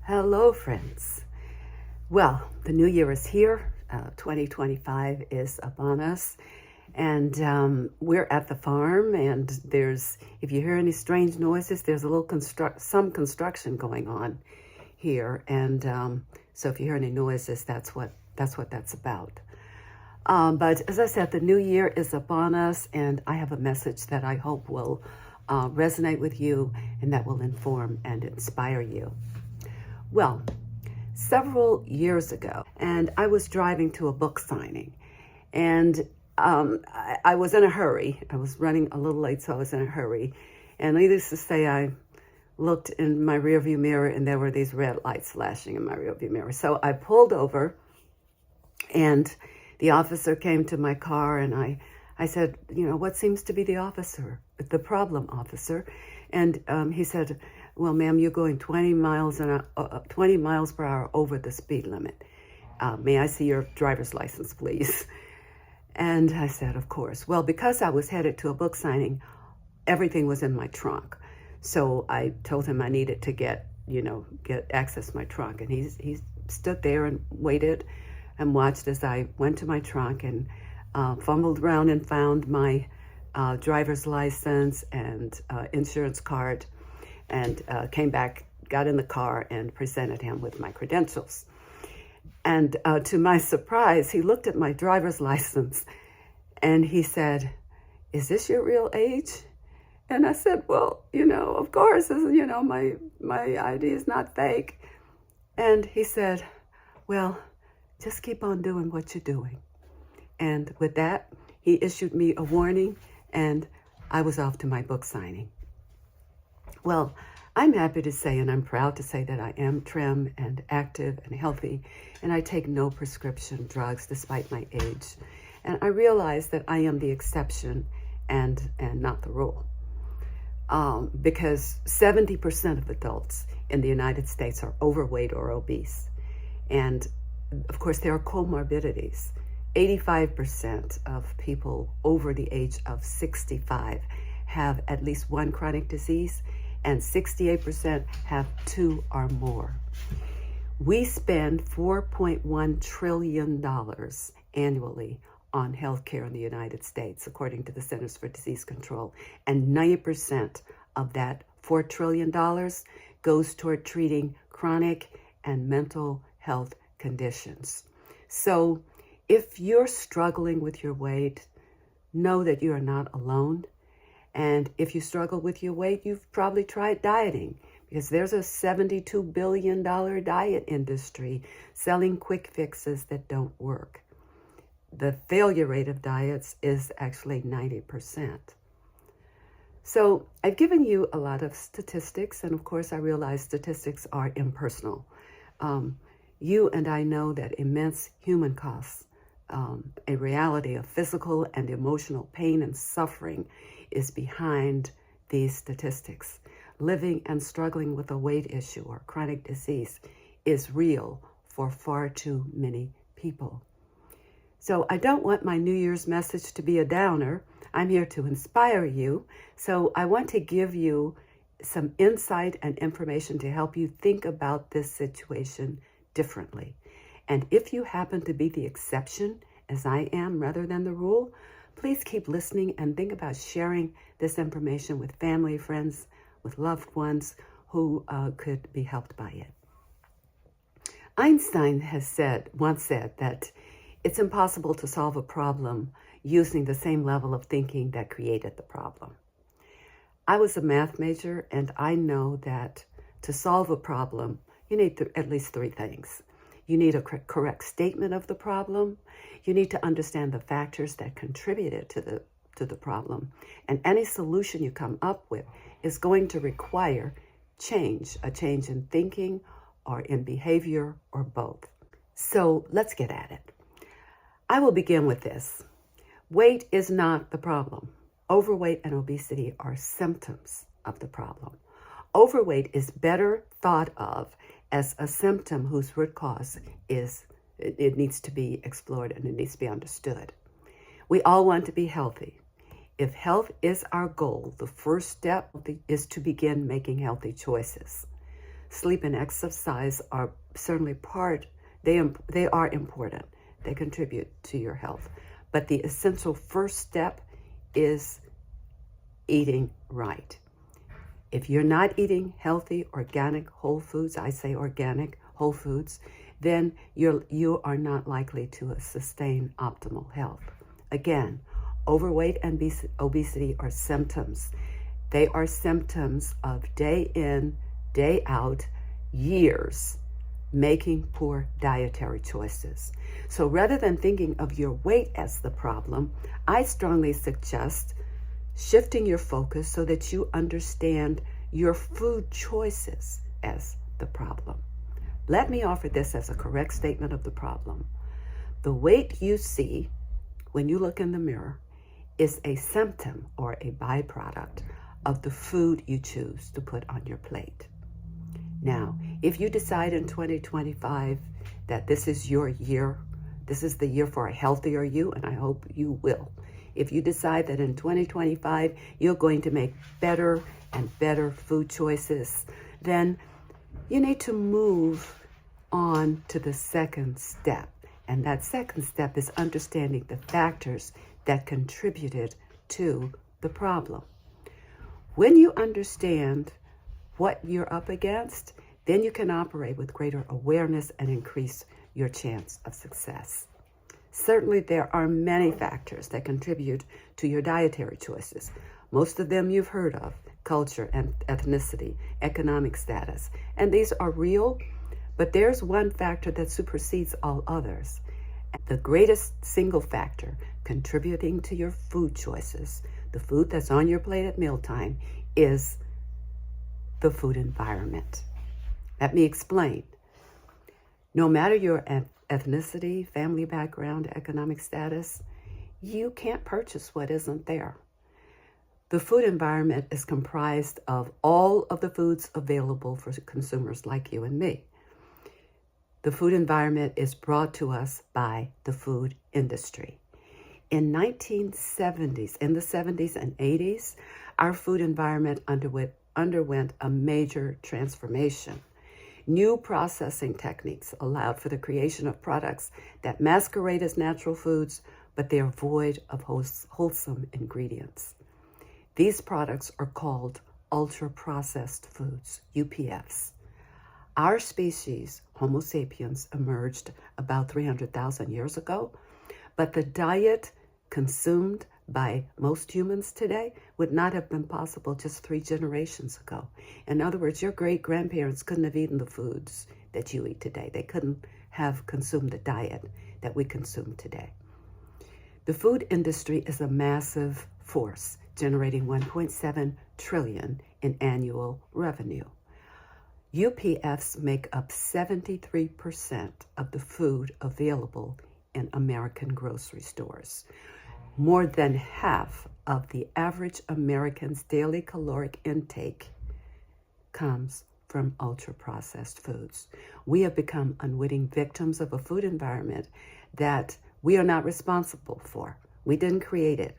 Hello, friends. Well, the new year is here. 2025 is upon us. And we're at the farm, and if you hear any strange noises, there's a little some construction going on here. And so if you hear any noises, that's what that's about. But as I said, the new year is upon us, and I have a message that I hope will resonate with you and that will inform and inspire you. Well, several years ago, and I was driving to a book signing, and I was in a hurry. I was running a little late, so I was in a hurry. And needless to say, I looked in my rearview mirror, and there were these red lights flashing in my rearview mirror. So I pulled over, and the officer came to my car, and I said, what seems to be the problem, officer? And he said, well, ma'am, you're going 20 miles per hour over the speed limit. May I see your driver's license, please? And I said, of course. Well, because I was headed to a book signing, everything was in my trunk. So I told him I needed to get access to my trunk. And he stood there and waited and watched as I went to my trunk and fumbled around and found my driver's license and insurance card, and came back, got in the car, and presented him with my credentials. And to my surprise, he looked at my driver's license and he said, "Is this your real age?" And I said, "Well, of course, my ID is not fake." And he said, "Well, just keep on doing what you're doing." And with that, he issued me a warning, and I was off to my book signing. Well, I'm happy to say, and I'm proud to say, that I am trim and active and healthy, and I take no prescription drugs despite my age. And I realize that I am the exception and not the rule. Because 70% of adults in the United States are overweight or obese. And of course, there are comorbidities. 85% of people over the age of 65 have at least one chronic disease, and 68% have two or more. We spend $4.1 trillion annually on healthcare in the United States, according to the Centers for Disease Control, and 90% of that $4 trillion goes toward treating chronic and mental health conditions. So if you're struggling with your weight, know that you are not alone. And if you struggle with your weight, you've probably tried dieting, because there's a $72 billion diet industry selling quick fixes that don't work. The failure rate of diets is actually 90%. So I've given you a lot of statistics, and of course I realize statistics are impersonal. You and I know that immense human costs, a reality of physical and emotional pain and suffering, is behind these statistics. Living and struggling with a weight issue or chronic disease is real for far too many people. So I don't want my New Year's message to be a downer. I'm here to inspire you. So I want to give you some insight and information to help you think about this situation differently. And if you happen to be the exception, as I am, rather than the rule, please keep listening and think about sharing this information with family, friends, with loved ones who could be helped by it. Einstein once said that it's impossible to solve a problem using the same level of thinking that created the problem. I was a math major, and I know that to solve a problem, you need at least three things. You need a correct statement of the problem. You need to understand the factors that contributed to the problem. And any solution you come up with is going to require a change in thinking or in behavior or both. So let's get at it. I will begin with this. Weight is not the problem. Overweight and obesity are symptoms of the problem. Overweight is better thought of as a symptom whose root cause it needs to be explored and it needs to be understood. We all want to be healthy. If health is our goal, the first step is to begin making healthy choices. Sleep and exercise are certainly they are important. They contribute to your health. But the essential first step is eating right. If you're not eating healthy, organic, whole foods, I say organic, whole foods, then you are not likely to sustain optimal health. Again, overweight and obesity are symptoms. They are symptoms of day in, day out, years making poor dietary choices. So rather than thinking of your weight as the problem, I strongly suggest shifting your focus so that you understand your food choices as the problem. Let me offer this as a correct statement of the problem. The weight you see when you look in the mirror is a symptom or a byproduct of the food you choose to put on your plate. Now, if you decide in 2025 that this is your year, this is the year for a healthier you, and I hope you will. If you decide that in 2025 you're going to make better and better food choices, then you need to move on to the second step. And that second step is understanding the factors that contributed to the problem. When you understand what you're up against, then you can operate with greater awareness and increase your chance of success. Certainly, there are many factors that contribute to your dietary choices. Most of them you've heard of: culture and ethnicity, economic status. And these are real, but there's one factor that supersedes all others. The greatest single factor contributing to your food choices, the food that's on your plate at mealtime, is the food environment. Let me explain. No matter your ethnicity, family background, economic status, you can't purchase what isn't there. The food environment is comprised of all of the foods available for consumers like you and me. The food environment is brought to us by the food industry. In the 70s and 80s, our food environment underwent a major transformation. New processing techniques allowed for the creation of products that masquerade as natural foods, but they are void of wholesome ingredients. These products are called ultra-processed foods, UPFs. Our species, Homo sapiens, emerged about 300,000 years ago, but the diet consumed by most humans today would not have been possible just 3 generations ago. In other words, your great-grandparents couldn't have eaten the foods that you eat today. They couldn't have consumed the diet that we consume today. The food industry is a massive force, generating 1.7 trillion in annual revenue. UPFs make up 73% of the food available in American grocery stores. More than half of the average American's daily caloric intake comes from ultra-processed foods. We have become unwitting victims of a food environment that we are not responsible for. We didn't create it.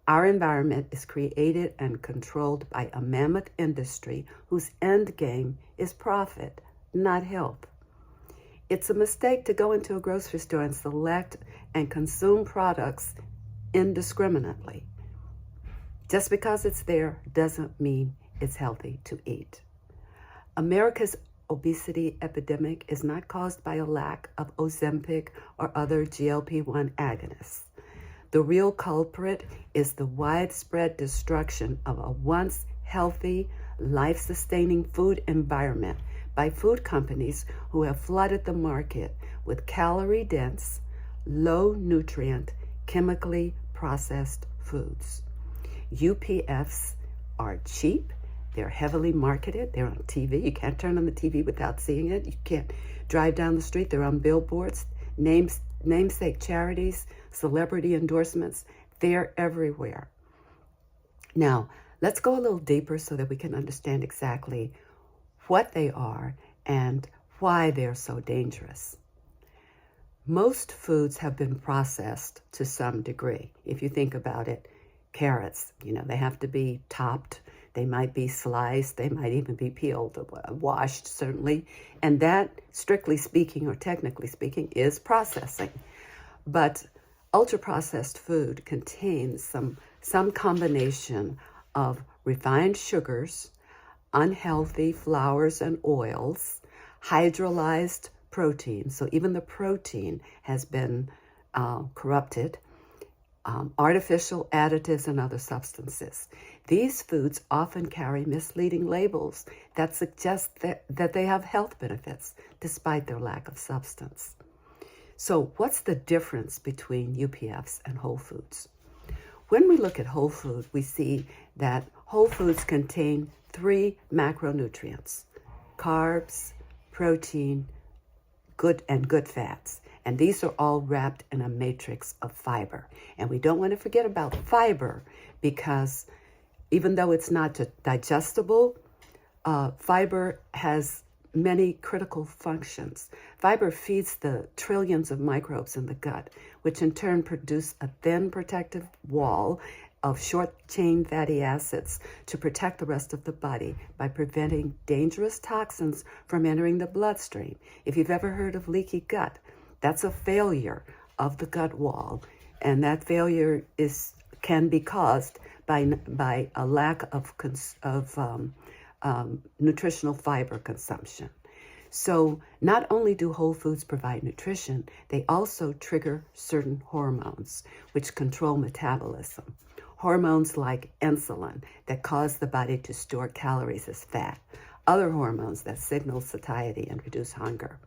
Our environment is created and controlled by a mammoth industry whose end game is profit, not health. It's a mistake to go into a grocery store and select and consume products indiscriminately. Just because it's there doesn't mean it's healthy to eat. America's obesity epidemic is not caused by a lack of Ozempic or other GLP-1 agonists. The real culprit is the widespread destruction of a once healthy, life-sustaining food environment by food companies who have flooded the market with calorie-dense, low-nutrient, chemically processed foods. UPFs are cheap. They're heavily marketed. They're on TV. You can't turn on the TV without seeing it. You can't drive down the street. They're on billboards, namesake charities, celebrity endorsements. They're everywhere. Now, let's go a little deeper so that we can understand exactly what they are and why they're so dangerous. Most foods have been processed to some degree. If you think about it, carrots, they have to be topped They might be sliced, they might even be peeled, washed certainly, and that, strictly speaking or technically speaking, is processing. But ultra-processed food contains some combination of refined sugars, unhealthy flours and oils, hydrolyzed protein, so even the protein has been corrupted, artificial additives and other substances. These foods often carry misleading labels that suggest that they have health benefits despite their lack of substance. So what's the difference between UPFs and whole foods? When we look at whole food, we see that whole foods contain 3 macronutrients: carbs, protein, good fats. And these are all wrapped in a matrix of fiber. And we don't want to forget about fiber, because even though it's not digestible, fiber has many critical functions. Fiber feeds the trillions of microbes in the gut, which in turn produce a thin protective wall of short-chain fatty acids to protect the rest of the body by preventing dangerous toxins from entering the bloodstream. If you've ever heard of leaky gut, that's a failure of the gut wall, and that failure can be caused by a lack of nutritional fiber consumption. So not only do whole foods provide nutrition, they also trigger certain hormones which control metabolism. Hormones like insulin that cause the body to store calories as fat. Other hormones that signal satiety and reduce hunger.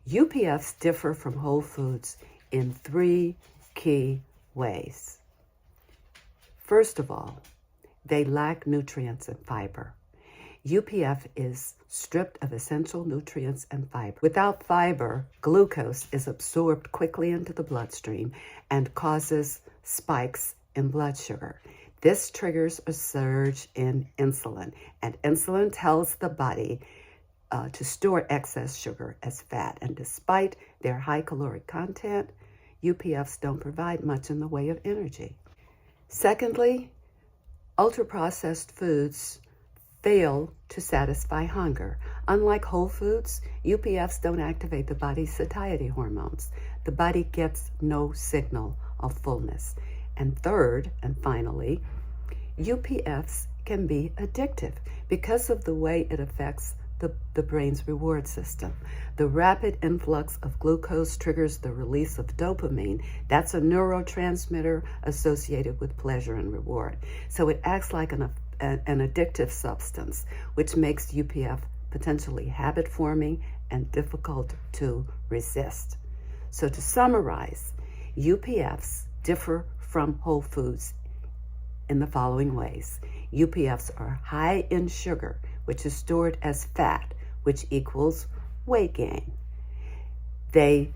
UPFs differ from whole foods in 3 key ways. First of all, they lack nutrients and fiber. UPF is stripped of essential nutrients and fiber. Without fiber, glucose is absorbed quickly into the bloodstream and causes spikes in blood sugar. This triggers a surge in insulin, and insulin tells the body to store excess sugar as fat. And despite their high caloric content, UPFs don't provide much in the way of energy. Secondly, ultra-processed foods fail to satisfy hunger. Unlike whole foods, UPFs don't activate the body's satiety hormones. The body gets no signal of fullness. And third, and finally, UPFs can be addictive because of the way it affects the brain's reward system. The rapid influx of glucose triggers the release of dopamine. That's a neurotransmitter associated with pleasure and reward. So it acts like an addictive substance, which makes UPF potentially habit-forming and difficult to resist. So to summarize, UPFs differ from whole foods in the following ways. UPFs are high in sugar, which is stored as fat, which equals weight gain. They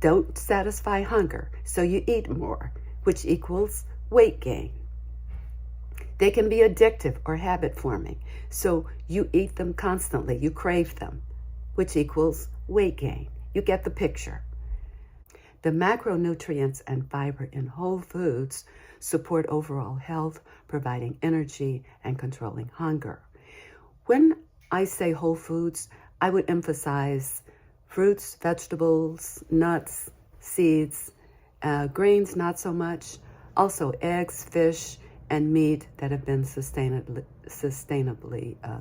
don't satisfy hunger, so you eat more, which equals weight gain. They can be addictive or habit-forming, so you eat them constantly, you crave them, which equals weight gain. You get the picture. The macronutrients and fiber in whole foods support overall health, providing energy and controlling hunger. When I say whole foods, I would emphasize fruits, vegetables, nuts, seeds, grains not so much, also eggs, fish, and meat that have been sustainably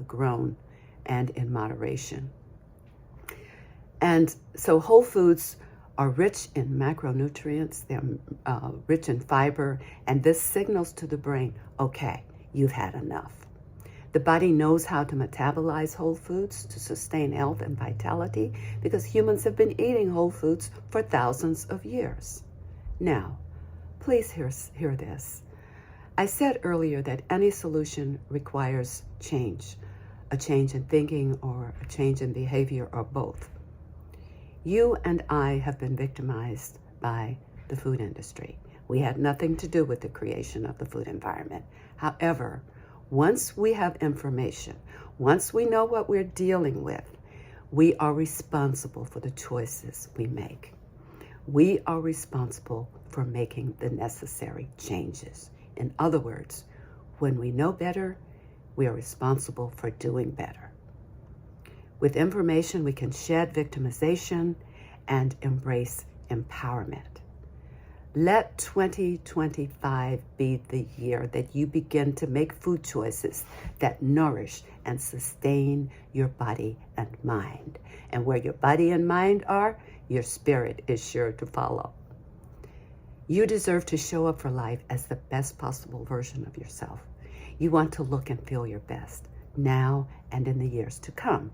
grown and in moderation. And so whole foods are rich in macronutrients, they're rich in fiber, and this signals to the brain, okay, you've had enough. The body knows how to metabolize whole foods to sustain health and vitality because humans have been eating whole foods for thousands of years. Now, please hear this. I said earlier that any solution requires change, a change in thinking or a change in behavior or both. You and I have been victimized by the food industry. We had nothing to do with the creation of the food environment. However, once we have information, once we know what we're dealing with, we are responsible for the choices we make. We are responsible for making the necessary changes. In other words, when we know better, We are responsible for doing better. With information, we can shed victimization and embrace empowerment. Let 2025 be the year that you begin to make food choices that nourish and sustain your body and mind. And where your body and mind are, your spirit is sure to follow. You deserve to show up for life as the best possible version of yourself. You want to look and feel your best now and in the years to come.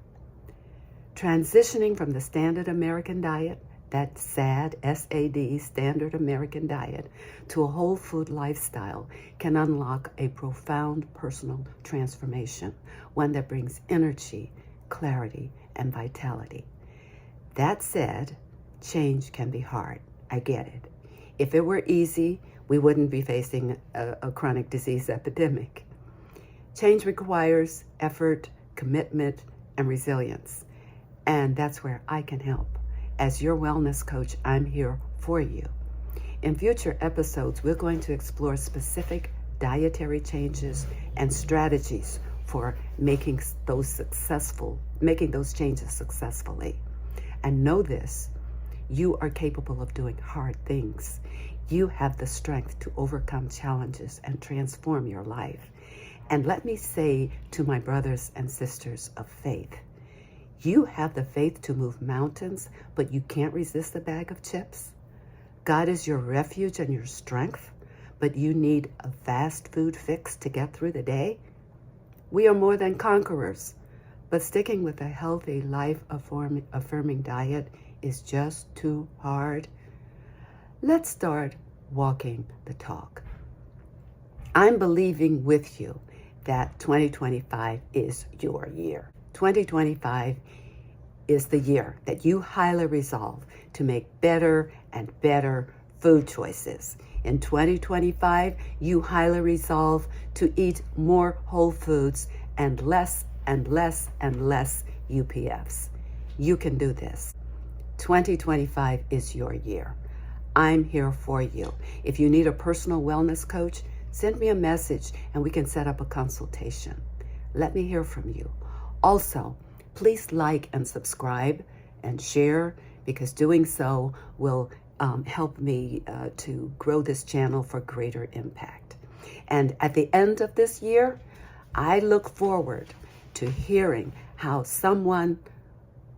Transitioning from the standard American diet, that SAD, S-A-D, standard American diet, to a whole food lifestyle can unlock a profound personal transformation, one that brings energy, clarity, and vitality. That said, change can be hard. I get it. If it were easy, we wouldn't be facing a chronic disease epidemic. Change requires effort, commitment, and resilience. And that's where I can help. As your wellness coach, I'm here for you. In future episodes, we're going to explore specific dietary changes and strategies for making those changes successfully. And know this, you are capable of doing hard things. You have the strength to overcome challenges and transform your life. And let me say to my brothers and sisters of faith, you have the faith to move mountains, but you can't resist a bag of chips. God is your refuge and your strength, but you need a fast food fix to get through the day. We are more than conquerors, but sticking with a healthy, life-affirming diet is just too hard. Let's start walking the talk. I'm believing with you that 2025 is your year. 2025 is the year that you highly resolve to make better and better food choices. In 2025, you highly resolve to eat more whole foods and less and less and less UPFs. You can do this. 2025 is your year. I'm here for you. If you need a personal wellness coach, send me a message and we can set up a consultation. Let me hear from you. Also, please like and subscribe and share, because doing so will help me to grow this channel for greater impact. And at the end of this year, I look forward to hearing how someone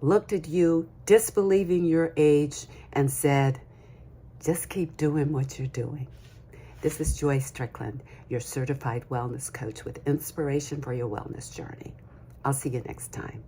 looked at you, disbelieving your age, and said, just keep doing what you're doing. This is Joy Strickland, your certified wellness coach with inspiration for your wellness journey. I'll see you next time.